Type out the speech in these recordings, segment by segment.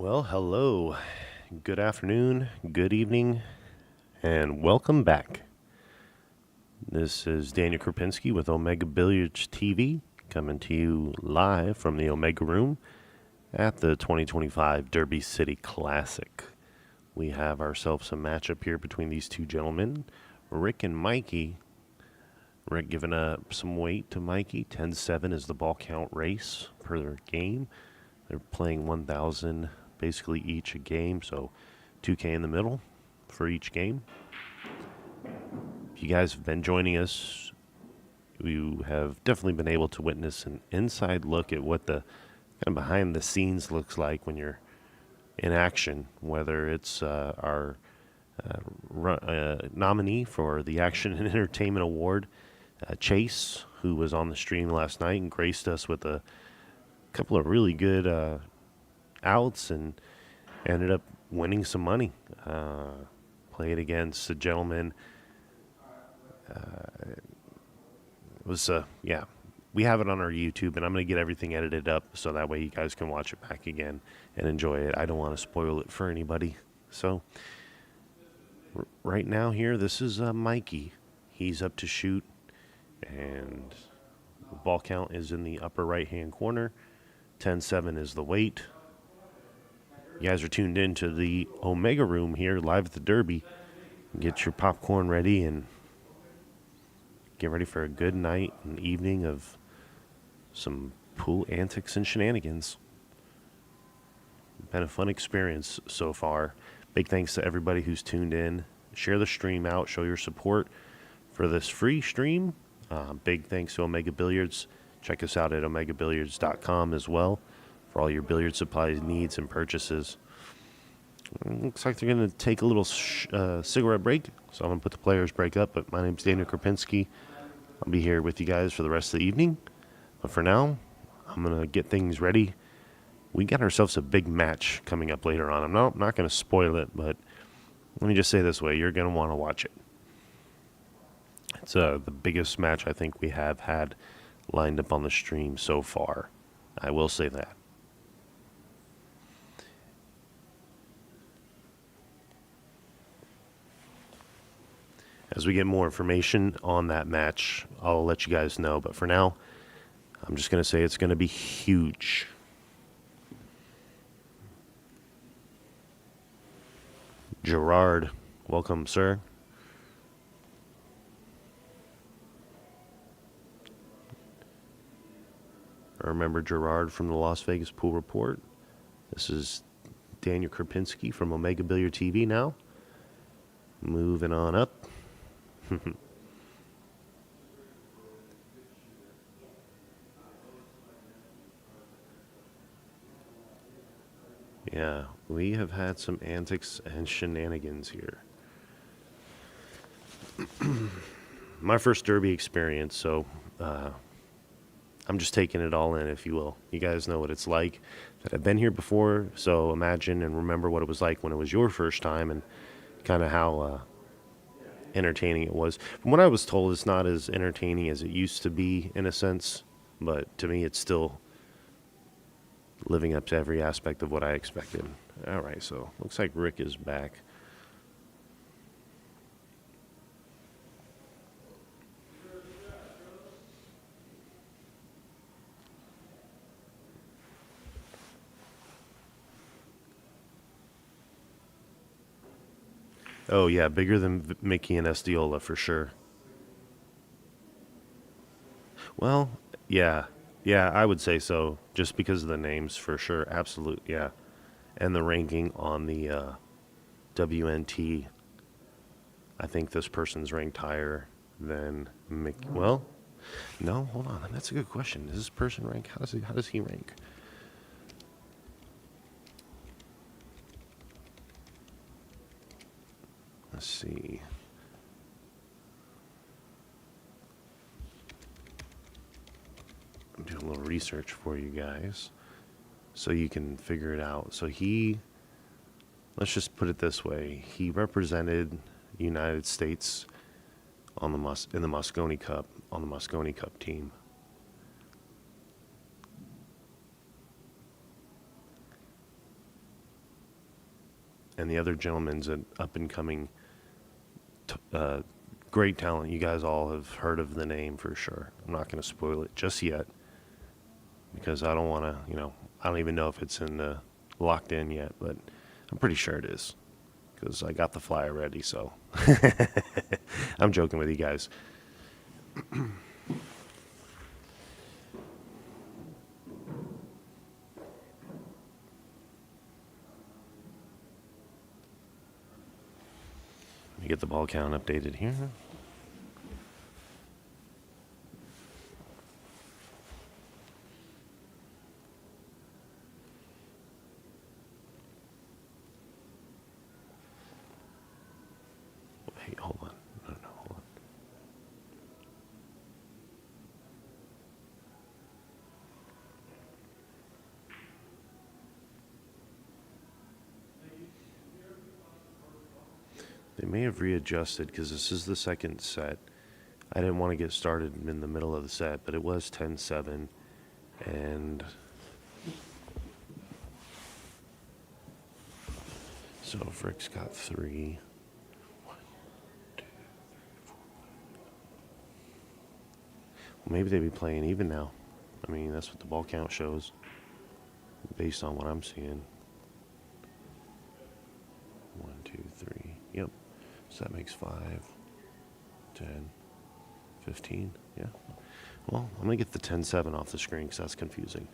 Well, hello, good afternoon, good evening, and welcome back. This is Daniel Krupinski with Omega Billiards TV, coming to you live from the Omega Room at the 2025 Derby City Classic. We have ourselves a matchup here between these two gentlemen, Rick and Mikey. Rick giving up some weight to Mikey. 10-7 is the ball count race per their game. They're playing 1,000 basically each a game, so 2K in the middle for each game. If you guys have been joining us, you have definitely been able to witness an inside look at what the kind of behind the scenes looks like when you're in action, whether it's our nominee for the Action and Entertainment Award, Chase, who was on the stream last night and graced us with a couple of really good outs and ended up winning some money. Played against a gentleman. It was, we have it on our YouTube, and I'm going to get everything edited up so that way you guys can watch it back again and enjoy it. I don't want to spoil it for anybody. So, right now here, this is Mikey. He's up to shoot, and the ball count is in the upper right-hand corner. 10-7 is the weight. You guys are tuned in to the Omega Room here, live at the Derby. Get your popcorn ready and get ready for a good night and evening of some pool antics and shenanigans. Been a fun experience so far. Big thanks to everybody who's tuned in. Share the stream out. Show your support for this free stream. Big thanks to Omega Billiards. Check us out at omegabilliards.com as well for all your billiard supplies needs and purchases. Looks like they're going to take a little cigarette break, so I'm going to put the players break up. But my name's Daniel Krupinski. I'll be here with you guys for the rest of the evening. But for now, I'm going to get things ready. We got ourselves a big match coming up later on. I'm not going to spoil it, but let me just say this way. You're going to want to watch it. It's the biggest match I think we have had lined up on the stream so far. I will say that. As we get more information on that match, I'll let you guys know. But for now, I'm just going to say it's going to be huge. Gerard, welcome, sir. Remember Gerard from the Las Vegas Pool Report. This is Daniel Krupinski from Omega Billiard TV now. Moving on up. Yeah, we have had some antics and shenanigans here. My first Derby experience, so I'm just taking it all in, if you will. You guys know what it's like. That I've been here before, so imagine and remember what it was like when it was your first time and kind of how entertaining it was. From what I was told, it's not as entertaining as it used to be in a sense, but to me it's still living up to every aspect of what I expected. All right, so looks like Rick is back. Oh yeah, bigger than Mickey and Estiola for sure. Well, yeah, I would say so, just because of the names for sure. Absolute, yeah, and the ranking on the WNT. I think this person's ranked higher than Mickey. Well, no, hold on, that's a good question. Does this person rank? How does he rank? Let's see. I'm doing a little research for you guys so you can figure it out. So let's just put it this way. He represented the United States on the Mosconi Cup, on the Mosconi Cup team. and the other gentleman's an up-and-coming great talent. You guys all have heard of the name for sure. I'm not going to spoil it just yet because I don't want to, I don't even know if it's locked in yet, but I'm pretty sure it is because I got the flyer ready, so I'm joking with you guys. Let me get the ball count updated here. Hey, hold on. No, hold on. They may have readjusted because this is the second set. I didn't want to get started in the middle of the set, but it was 10-7. And so Frick's got 3. 1, 2, 3, 4. Well, maybe they'd be playing even now. I mean, that's what the ball count shows based on what I'm seeing. 1, 2, 3. Yep. So that makes 5, 10, 15. Yeah. Well, I'm going to get the 10-7 off the screen because that's confusing.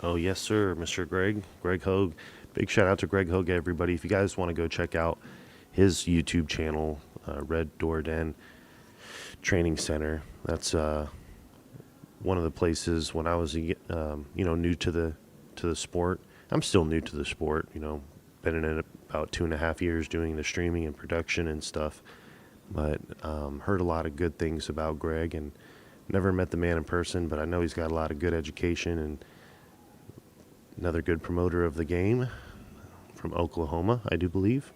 Oh, yes, sir, Mr. Greg Hogue. Big shout out to Greg Hogue, everybody. If you guys want to go check out his YouTube channel, Red Door Den Training Center, that's one of the places when I was, new to the sport. I'm still new to the sport, been in it about 2.5 years doing the streaming and production and stuff. But heard a lot of good things about Greg and never met the man in person, but I know he's got a lot of good education and another good promoter of the game from Oklahoma, I do believe.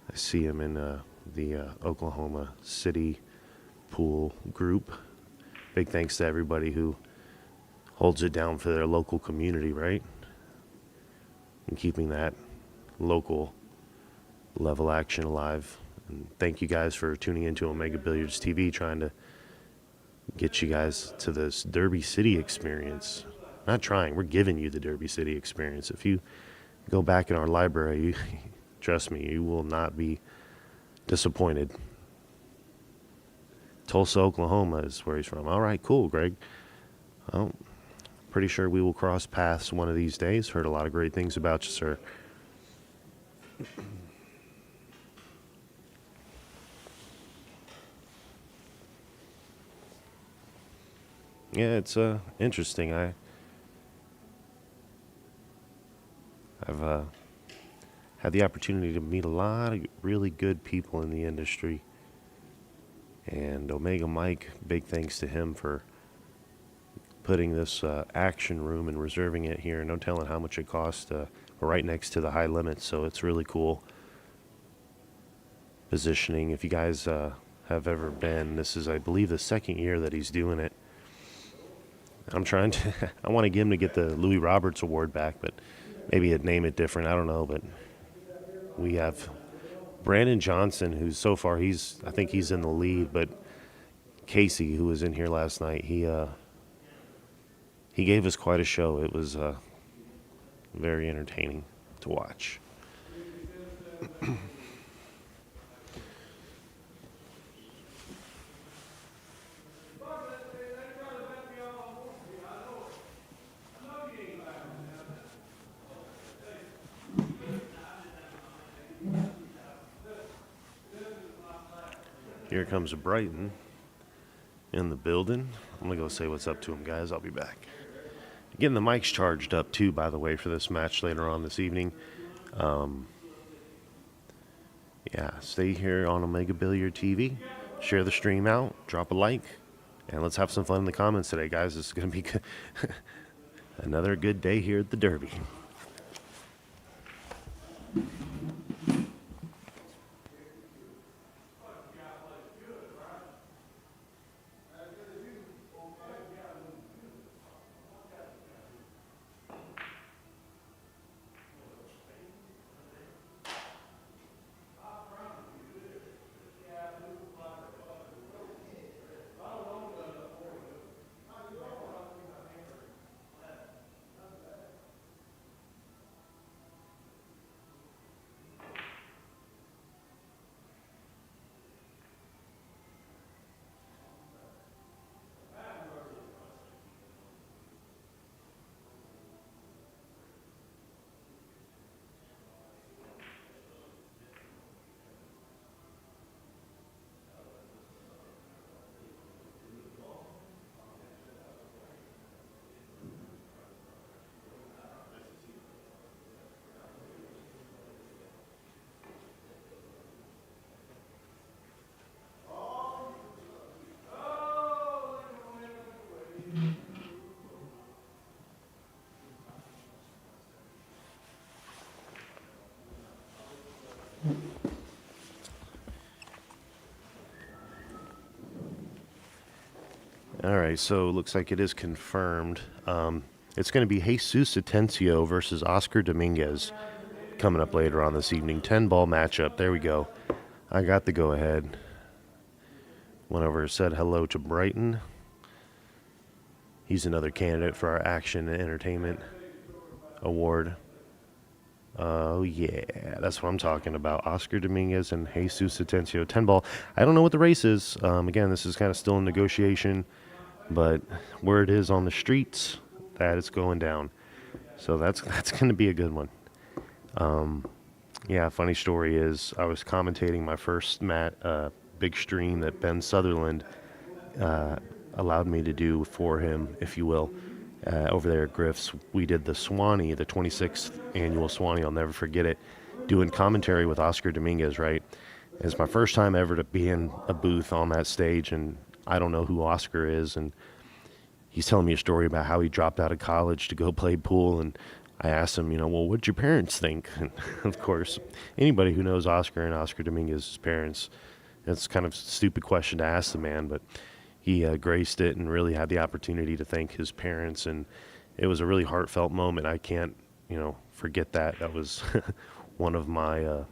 I see him in the Oklahoma City pool group. Big thanks to everybody who holds it down for their local community, right? And keeping that local level action alive. And thank you guys for tuning into Omega Billiards TV, trying to get you guys to this Derby City experience. Not trying, we're giving you the Derby City experience. If you go back in our library, trust me, you will not be disappointed. Tulsa, Oklahoma is where he's from. All right, cool, Greg. Well, pretty sure we will cross paths one of these days. Heard a lot of great things about you, sir. Yeah, it's interesting. I've had the opportunity to meet a lot of really good people in the industry. And Omega Mike, big thanks to him for putting this action room and reserving it here. No telling how much it cost. We're right next to the high limits, so it's really cool positioning. If you guys have ever been, this is, I believe, the second year that he's doing it. I'm trying to, I want to get him to get the Louis Roberts Award back, but maybe he'd name it different. I don't know, but we have Brandon Johnson, who's so far, I think he's in the lead, but Casey, who was in here last night, he gave us quite a show. It was very entertaining to watch. Here comes Brighton in the building. I'm going to go say what's up to him, guys. I'll be back. Getting the mics charged up, too, by the way, for this match later on this evening. Yeah, stay here on Omega Billiard TV. Share the stream out. Drop a like. And let's have some fun in the comments today, guys. This is going to be good. Another good day here at the Derby. All right, so it looks like it is confirmed. It's going to be Jesus Atencio versus Oscar Dominguez coming up later on this evening. 10-ball matchup. There we go. I got the go-ahead. Went over and said hello to Brighton. He's another candidate for our Action and Entertainment Award. Oh, yeah, that's what I'm talking about. Oscar Dominguez and Jesus Atencio. 10-ball. I don't know what the race is. Again, this is kind of still in negotiation, but word is on the streets that it's going down. So that's going to be a good one. Yeah, funny story is I was commentating my first big stream that Ben Sutherland allowed me to do for him, if you will, over there at Griff's. We did the Swanee, the 26th annual Swanee. I'll never forget it. Doing commentary with Oscar Dominguez, right? It's my first time ever to be in a booth on that stage, and I don't know who Oscar is. And he's telling me a story about how he dropped out of college to go play pool. And I asked him, well, what'd your parents think? And of course, anybody who knows Oscar and Oscar Dominguez's parents, it's kind of a stupid question to ask the man, but he graced it and really had the opportunity to thank his parents, and it was a really heartfelt moment. I can't, forget that. That was one of my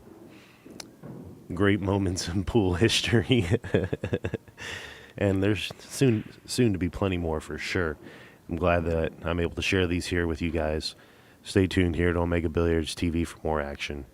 great moments in pool history. And there's soon to be plenty more for sure. I'm glad that I'm able to share these here with you guys. Stay tuned here to Omega Billiards TV for more action.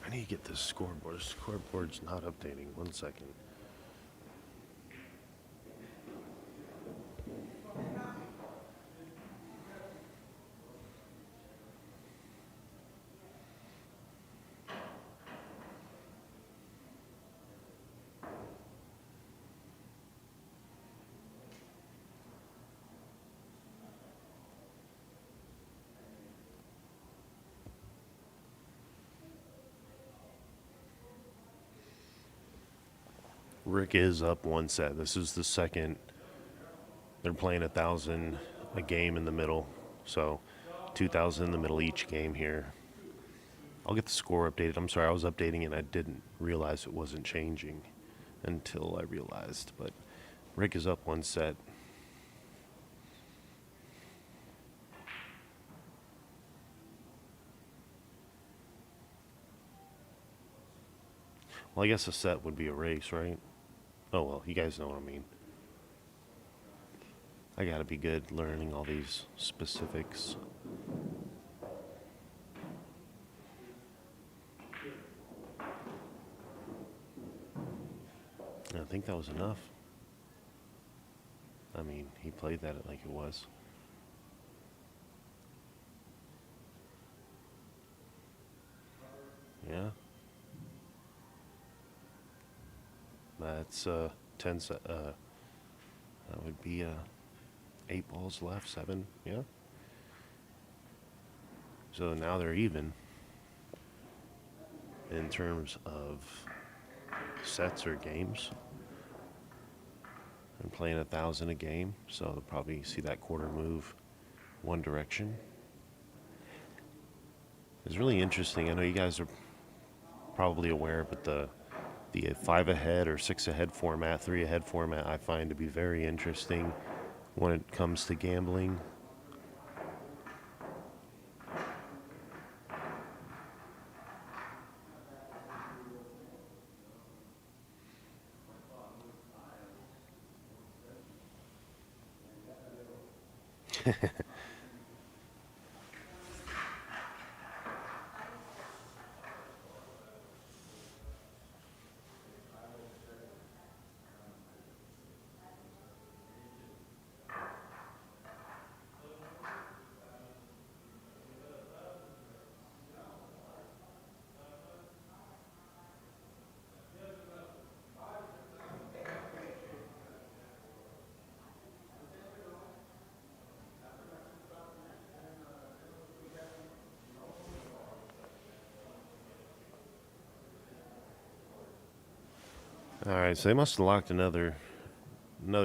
I need to get this scoreboard. The scoreboard's not updating. 1 second. Rick is up 1 set. This is the second. They're playing 1,000 a game in the middle, so 2,000 in the middle each game here. I'll get the score updated. I'm sorry, I was updating it and I didn't realize it wasn't changing until I realized. But Rick is up 1 set. Well, I guess a set would be a race, right? Oh, well, you guys know what I mean. I gotta be good learning all these specifics. I think that was enough. I mean, he played that like it was. Yeah. That's 10 set. That would be 8 balls left, 7, yeah. So now they're even in terms of sets or games. I'm playing 1,000 a game, so they'll probably see that quarter move one direction. It's really interesting. I know you guys are probably aware, but the 5 ahead or 6 ahead format, 3 ahead format, I find to be very interesting when it comes to gambling. All right, so they must have locked another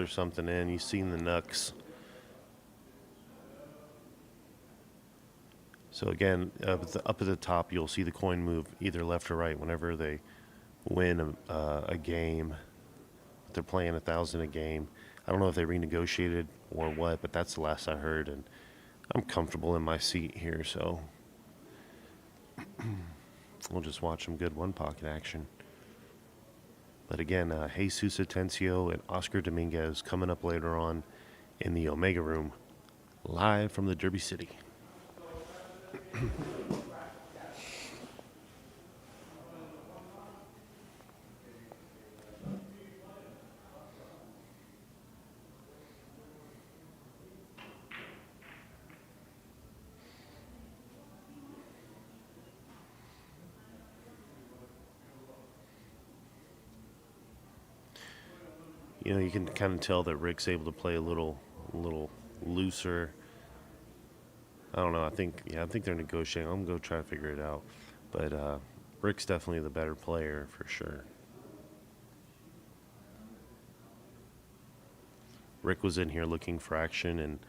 something in. You've seen the Knucks. So again, up at the top, you'll see the coin move either left or right whenever they win a game. They're playing 1,000 a game. I don't know if they renegotiated or what, but that's the last I heard, and I'm comfortable in my seat here, so we'll just watch some good one pocket action. But again, Jesus Atencio and Oscar Dominguez coming up later on in the Omega Room, live from the Derby City. You know, you can kind of tell that Rick's able to play a little looser. I don't know. I think they're negotiating. I'm gonna go try to figure it out. But Rick's definitely the better player for sure. Rick was in here looking for action, and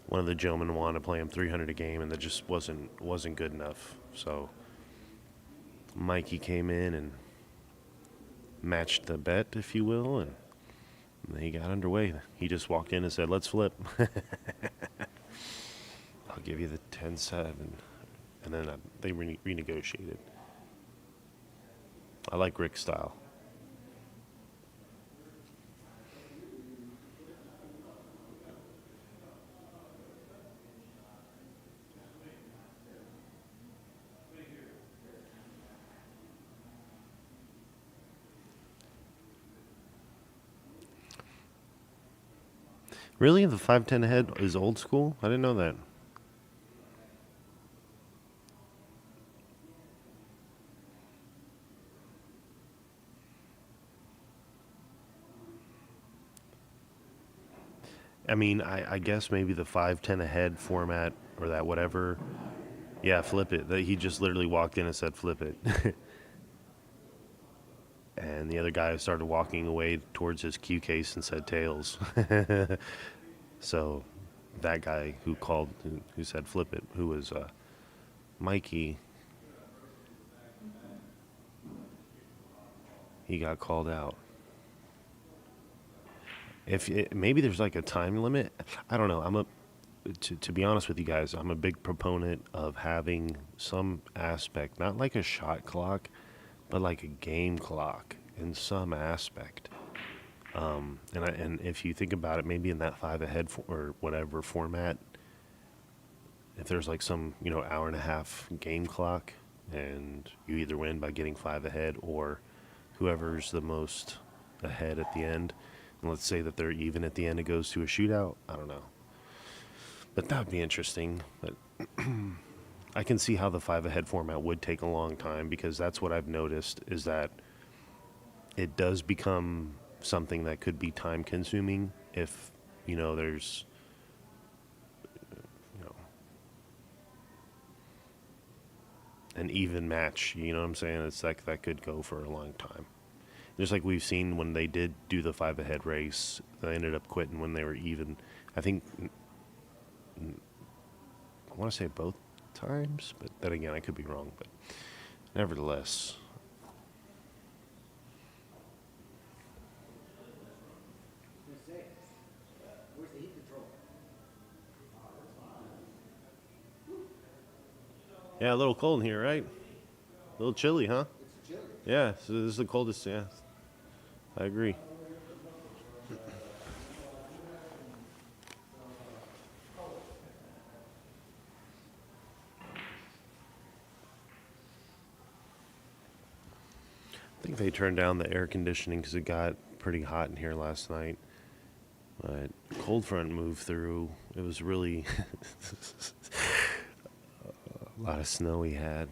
one of the gentlemen wanted to play him 300 a game, and that just wasn't good enough. So Mikey came in and matched the bet, if you will, and he got underway. He just walked in and said, "Let's flip." I'll give you the 10-7, and then they renegotiated. I like Rick's style. Really? The 5-10 ahead is old school? I didn't know that. I mean, I guess maybe the 5-10 ahead format or that whatever. Yeah, flip it. He just literally walked in and said, "Flip it." And the other guy started walking away towards his cue case and said, "Tails." So that guy who said, "Flip it," who was Mikey, he got called out. Maybe there's like a time limit. I don't know. To be honest with you guys, I'm a big proponent of having some aspect, not like a shot clock, but like a game clock in some aspect. And if you think about it, maybe in that 5 ahead or whatever format, if there's like some hour and a half game clock, and you either win by getting 5 ahead or whoever's the most ahead at the end. And let's say that they're even at the end, it goes to a shootout. I don't know. But that would be interesting. But I can see how the 5 ahead format would take a long time, because that's what I've noticed is that it does become something that could be time consuming if, there's, you know, an even match, you know what I'm saying? It's like that could go for a long time. Just like we've seen when they did do the 5 ahead race, they ended up quitting when they were even. I think, I want to say both times, but then again, I could be wrong. But nevertheless, yeah, a little cold in here, right? A little chilly, huh? Yeah, so this is the coldest, yeah. I agree. I think they turned down the air conditioning because it got pretty hot in here last night. But cold front moved through. It was really a lot of snow we had.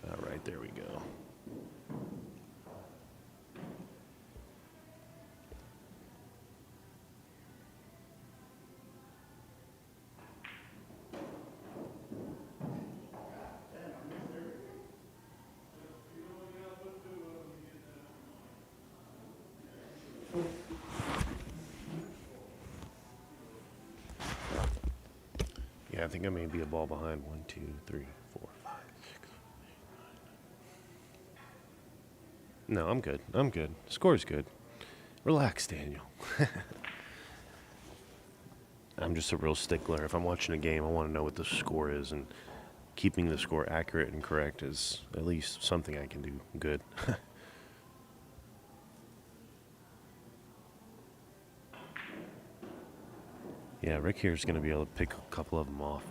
All right, there we go. Yeah, I think I may be a ball behind. 1, 2, 3, 4, 5, 6. No, I'm good. I'm good. Score's good. Relax, Daniel. I'm just a real stickler. If I'm watching a game, I want to know what the score is, and keeping the score accurate and correct is at least something I can do good. Yeah, Rick here is going to be able to pick a couple of them off.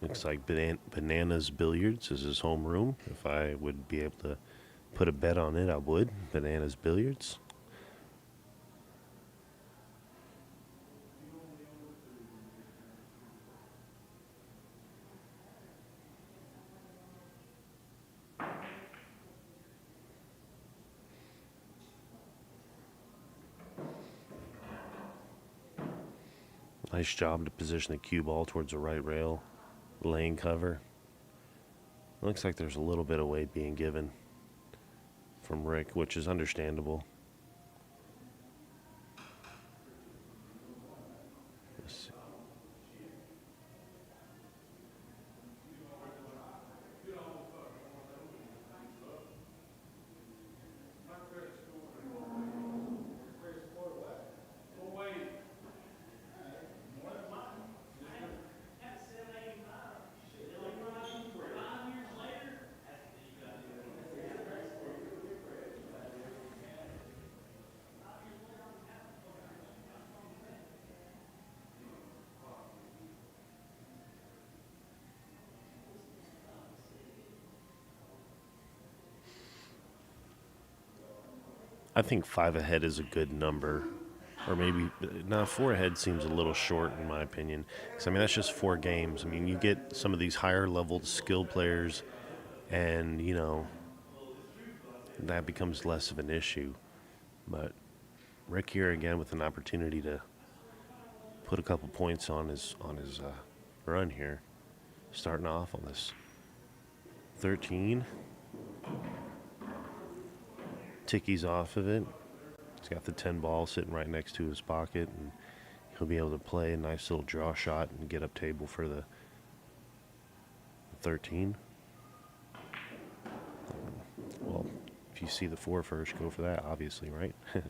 Looks like Bananas Billiards is his home room. If I would be able to put a bet on it, I would. Bananas Billiards. Nice job to position the cue ball towards the right rail. Lane cover. Looks like there's a little bit of weight being given from Rick, which is understandable. Let's see. I think 5 ahead is a good number. Or maybe, no, 4 ahead seems a little short in my opinion. Because, I mean, that's just 4 games. I mean, you get some of these higher level skill players, and, that becomes less of an issue. But Rick here again with an opportunity to put a couple points on his run here, starting off on this 13. Ticky's off of it. He's got the 10 ball sitting right next to his pocket, and he'll be able to play a nice little draw shot and get up table for the 13. Well, if you see the 4 first, go for that, obviously, right? I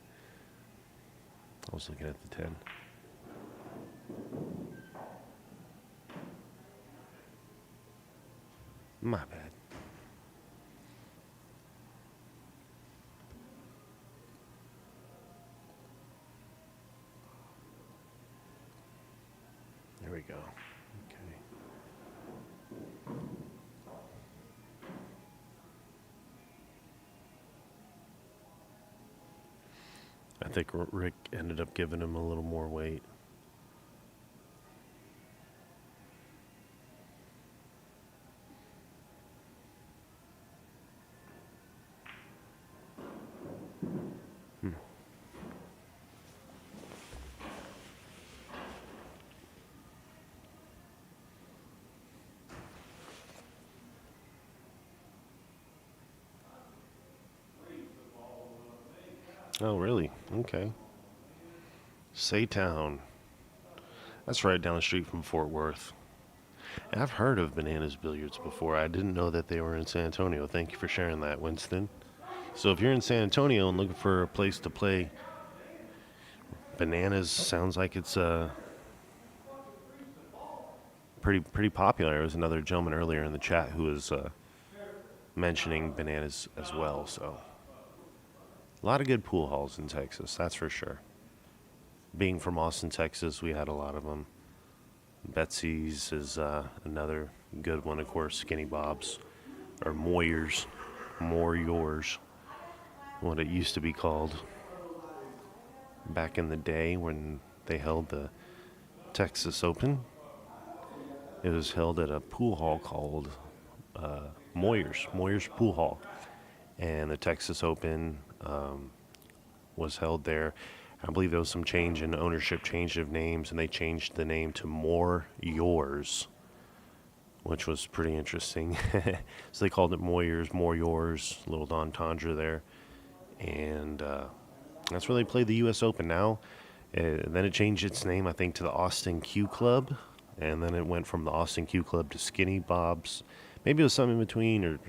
was looking at the 10. My bad. There we go. Okay. I think Rick ended up giving him a little more weight. Oh, really? Okay. Saytown. That's right down the street from Fort Worth. And I've heard of Bananas Billiards before. I didn't know that they were in San Antonio. Thank you for sharing that, Winston. So if you're in San Antonio and looking for a place to play, Bananas sounds like it's pretty popular. There was another gentleman earlier in the chat who was mentioning Bananas as well. So a lot of good pool halls in Texas, that's for sure. Being from Austin, Texas, we had a lot of them. Betsy's is another good one, of course. Skinny Bob's or Moyers, More Yours, what it used to be called back in the day when they held the Texas Open. It was held at a pool hall called Moyers Pool Hall, and the Texas Open was held there. I believe there was some change in ownership, change of names, and they changed the name to More Yours, which was pretty interesting. So they called it Moyers, More Yours, little entendre there, and that's where they played the U.S. Open. Now, then it changed its name, I think, to the Austin Q Club, and then it went from the Austin Q Club to Skinny Bob's. Maybe it was something in between,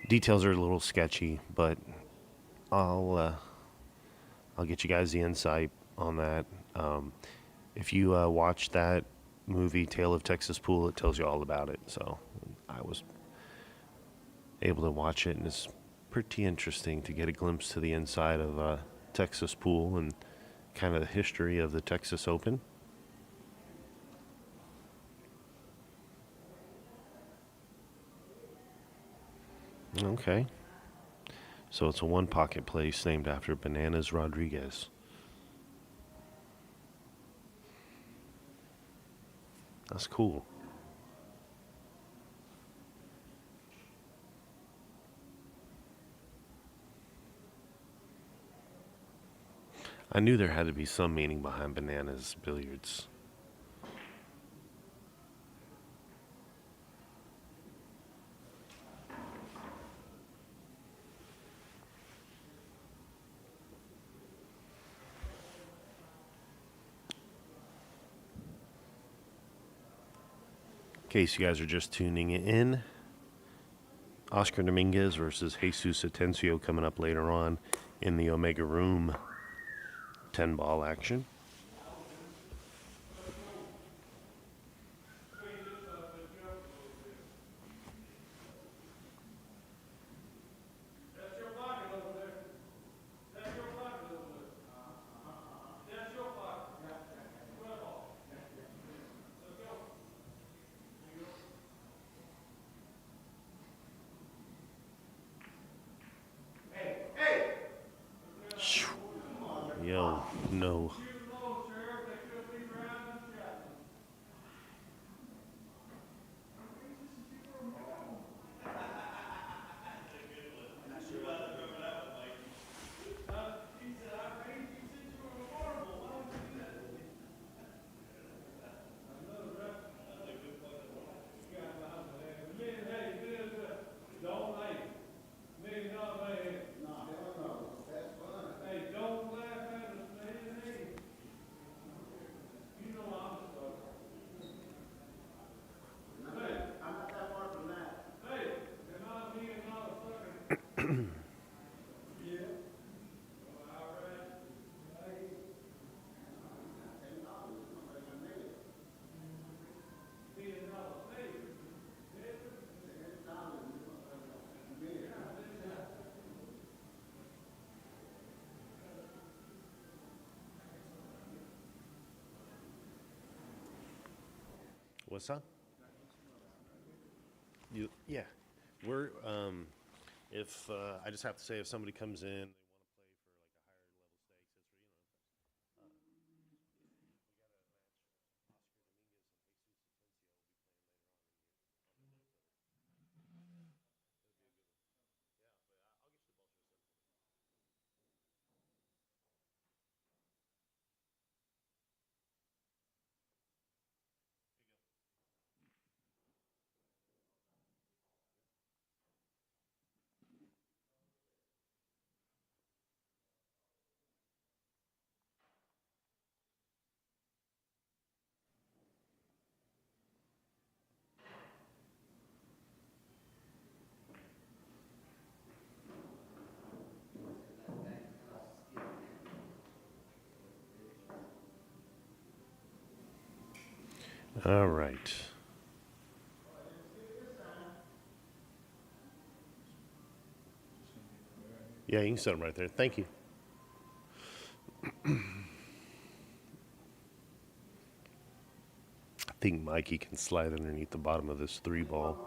details are a little sketchy, but I'll uh, I'll get you guys the insight on that. If you watch that movie, Tale of Texas Pool, it tells you all about it. So I was able to watch it, and it's pretty interesting to get a glimpse to the inside of Texas Pool and kind of the history of the Texas Open. Okay. So it's a one pocket place named after Bananas Rodriguez. That's cool. I knew there had to be some meaning behind Bananas Billiards. In case you guys are just tuning in, Oscar Dominguez versus Jesus Atencio coming up later on in the Omega Room 10 ball action. Yo, no. What's up? Yeah. We're, if, I just have to say, if somebody comes in, All right. Yeah, you can set them right there. Thank you. I think Mikey can slide underneath the bottom of this three ball.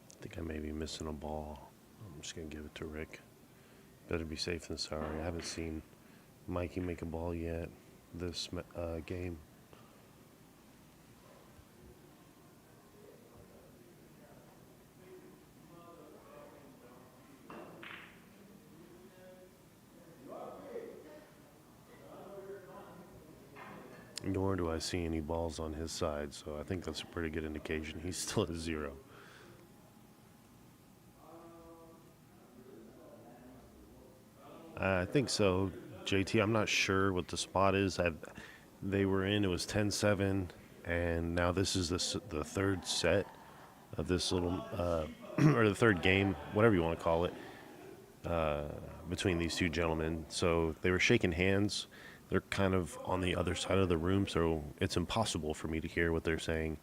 I think I may be missing a ball. I'm just going to give it to Rick. Better be safe than sorry. I haven't seen Mikey make a ball yet this game. Nor do I see any balls on his side, so I think that's a pretty good indication. He's still at 0. I think so, JT. I'm not sure what the spot is. They were in, it was 10-7, and now this is the third set of this little, or the third game, whatever you want to call it, between these two gentlemen. So they were shaking hands. They're kind of on the other side of the room, so it's impossible for me to hear what they're saying.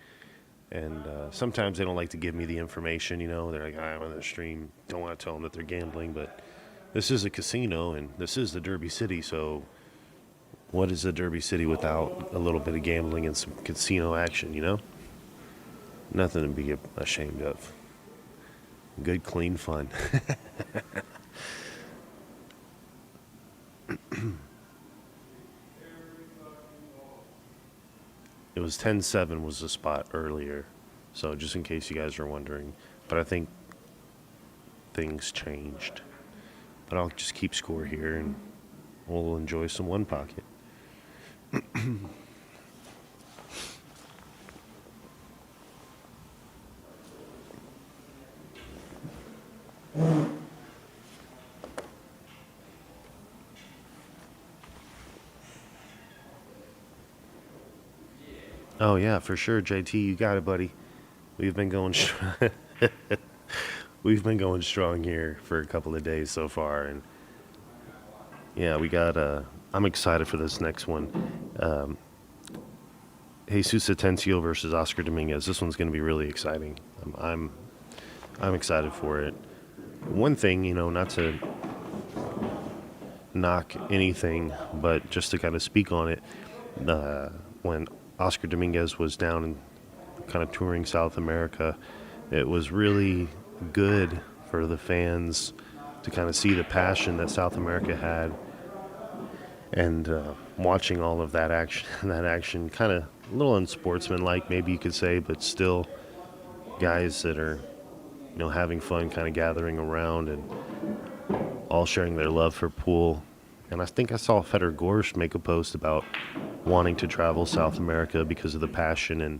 And sometimes they don't like to give me the information, you know. They're like, I'm on the stream. Don't want to tell them that they're gambling, but this is a casino, and this is the Derby City, so what is a Derby City without a little bit of gambling and some casino action, you know? Nothing to be ashamed of. Good, clean fun. It was 10-7 was the spot earlier, so just in case you guys are wondering. But I think things changed. But I'll just keep score here, and we'll enjoy some one pocket. Oh yeah, for sure, JT. You got it, buddy. We've been going. We've been going strong here for a couple of days so far, and yeah, we got. I'm excited for this next one. Um, Jesus Atencio versus Oscar Dominguez. This one's going to be really exciting. I'm excited for it. One thing, you know, not to knock anything, but just to kind of speak on it. When Oscar Dominguez was down and kind of touring South America, it was really good for the fans to kind of see the passion that South America had, and watching all of that action kind of a little unsportsmanlike, maybe you could say, but still guys that are, you know, having fun, kind of gathering around and all sharing their love for pool. And I think I saw Feder Gorsh make a post about wanting to travel South America because of the passion and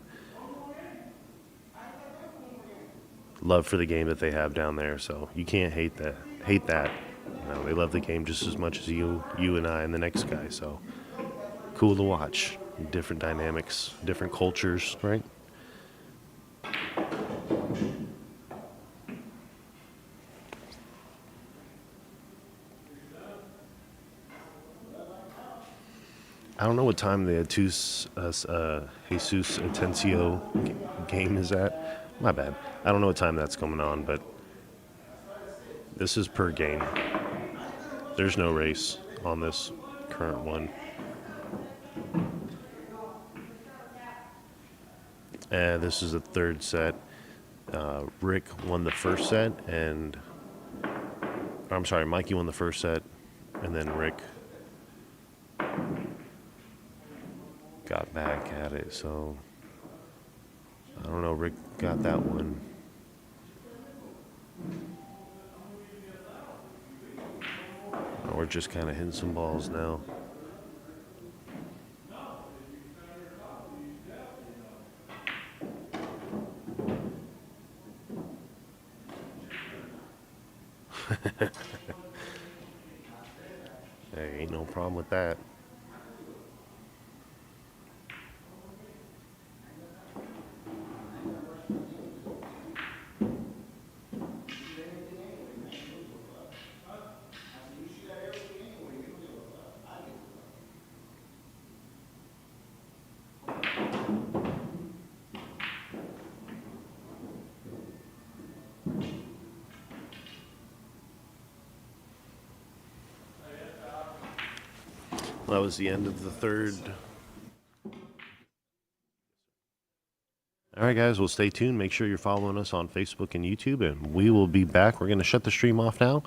love for the game that they have down there. So you can't hate that. You know, they love the game just as much as you and I and the next guy. So cool to watch. Different dynamics, different cultures, right? I don't know what time the Jesus Atencio game is at. My bad. I don't know what time that's coming on, but this is per game. There's no race on this current one. This is the third set. Rick won the first set, and I'm sorry, Mikey won the first set, and then Rick got back at it. So I don't know. Rick got that one. We're just kind of hitting some balls now. Hey, ain't no problem with that. That was the end of the third. All right, guys, well, stay tuned. Make sure you're following us on Facebook and YouTube, and we will be back. We're going to shut the stream off now.